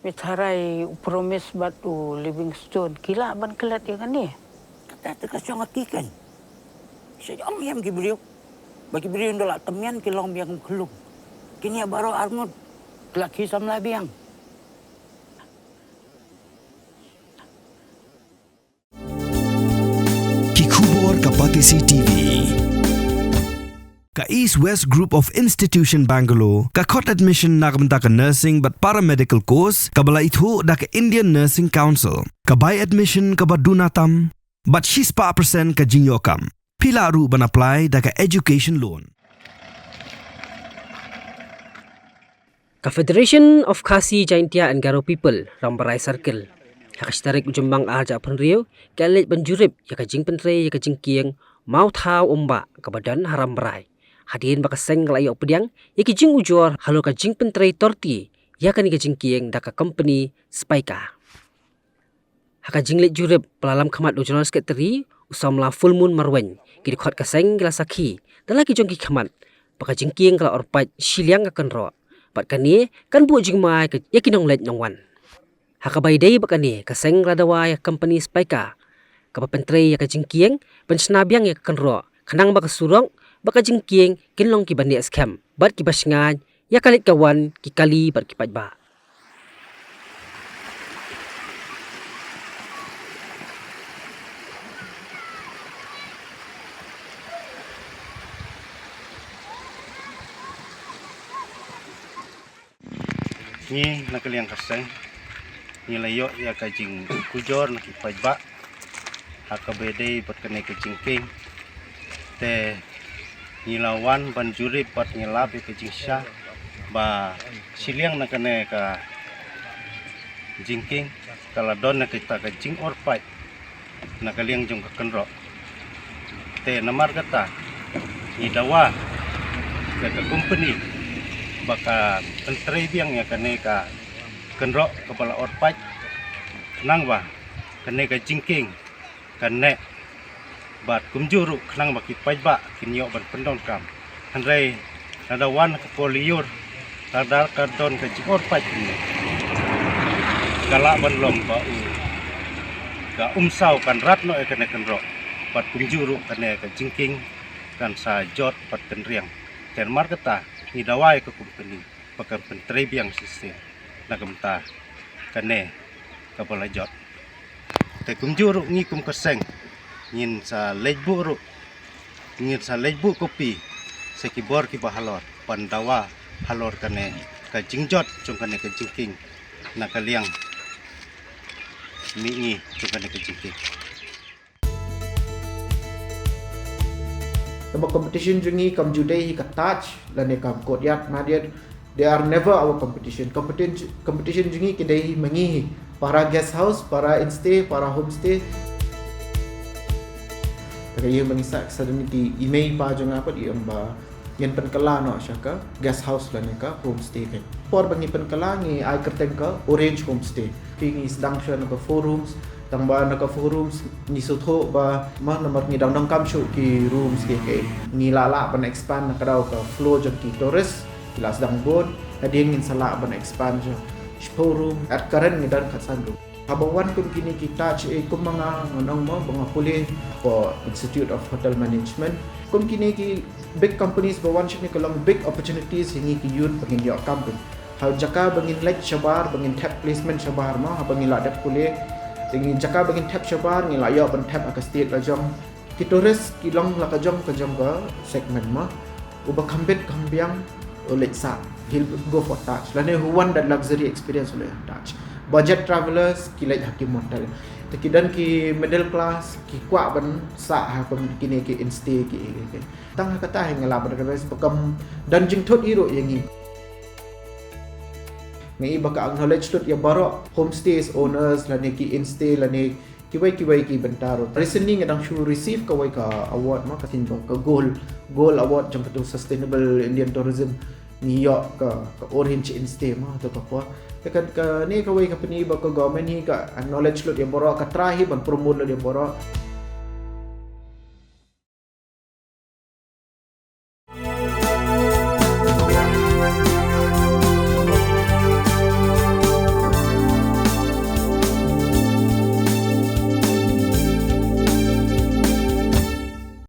Mitharay promise batu Livingstone. Kila ban kelat ya kan ni? Kata terkasih ngakikan. Saya am beliau. Bagi beliau ndola temian kilong biang kelung. Kini baru armut kelaki samla biang. Kikubor Kapatisi TV. Ka East West Group of Institution Bangalore, ka kot admission nakamta ka nursing but paramedical course, ka bala ithu da ka Indian Nursing Council, ka by admission ka badunatam, but she's pa percent ka jinyokam. Pila ru ban apply da ka education loan. Ka Federation of Khasi Jaintia and Garo People, Rambarai Circle. Hakashtarik ujumbang aja penriu, kalit banjurip, ya ka jing pentre, ya ka jing kieng, mau tau umba, ka badan haram berai. Hadirin baka seng layo pediang, ya ki jing ujor, halo ka jing pentre torti, ya ka ni ka jing kieng, da ka company Spika. Haka jing lit jurip, pelalam kamat do journal sekretari, usamla full moon marwen, ki dikot ka seng gila sakhi, dan lagi jong ki kamat, baka jing kieng kala orpat, siliang ka kenro. Pat kani, kan buat jing mai, ya ki nong let nongwan. Haka baydai bakani kaseng radawa ya company Spika kapa pentre ya ka jingkieng pensnabiang ya kanro kanang baka surong baka jingkieng kinlong ki bani scam bat ki basngan ya kalit kawan ki kali bat ki pajba. Ni nakaliang kaseng nilayo ya kajing kujor nak ipajba hakabede pat kene kajing king te nilawan banjuri pat ngilab kajing sya ba siliang nak kene ka jingking kaladon nak kita kajing orpai nakaliang jong kakenro te namar kata ni dawa ke company baka pentre biang ya kene ka kenro kepala orpat nang ba kene ka jingking kene bat kumjuru nang baki pajba kinyo ban pendon kam handai nadawan ke poliur kadar kadon ka jing orpat ini kala ban lom ba u ga umsau kan ratno e kene kenro bat kumjuru kene ka jingking kan sa jot pat kenriang ten marketa ni dawai ke company pakai pentre biang sistem nagamta kane kapala jot te kumjuru ngi kum kaseng ngin sa lejbu ru ngin sa lejbu kopi se kibor ki bahalor pandawa halor kane ka jingjot chung kane ka jingking nakaliang mi chung kane ka jingking. Sebab competition jungi kam judai ka touch lane kam kodyat madiat. They are never our competition. Competition jungi kedai mengi para guest house, para instay, para homestay. Kaya mengisak sadani ki email pa jong apa di amba yen penkala no syaka guest house la neka homestay kan. Por bangi penkala ngi ai kerteng ka orange homestay. Pingi sedang sya no ka 4 rooms, tangba no ka 4 rooms ni sutho ba mah nomor ni dang kam shu ki rooms ke ngi lala ban expand na kadau ka floor jong ki tourist ila sedang bon hadin ngin salak ban expansion showroom at current ngidan khasandu abawan kum kini kita che kum mga ngonong mo mga puli for Institute of Hotel Management kum kini ki big companies bawan shini kalong big opportunities hingi ki yun pangin yo company how jaka bangin like shabar bangin tap placement shabar ma bangin la dak puli tingi jaka bangin tap shabar ngila yo ban tap aka state rajong ki tourist ki long la ka jong ka segment ma uba kambet kambiang let's say he'll go for touch lane who want that luxury experience oleh touch budget travelers kilai hakim hotel tekidan ki middle class ki kwa ban sa ha pem kini ki instay ki tang kata ngala ber bes bekam dan jing thot iro yangi ngai baka acknowledge tot ya baro homestays owners lane ki instay lane kiwai ki bentaro recently ngadang show receive kawai ka award ma katin ka gold award jam tu sustainable Indian tourism New York ka orange instay ma to ka kwa tekan ka ni kawai ka pini ba ka government hi ka acknowledge lo dia boro ka try ban promote lo dia boro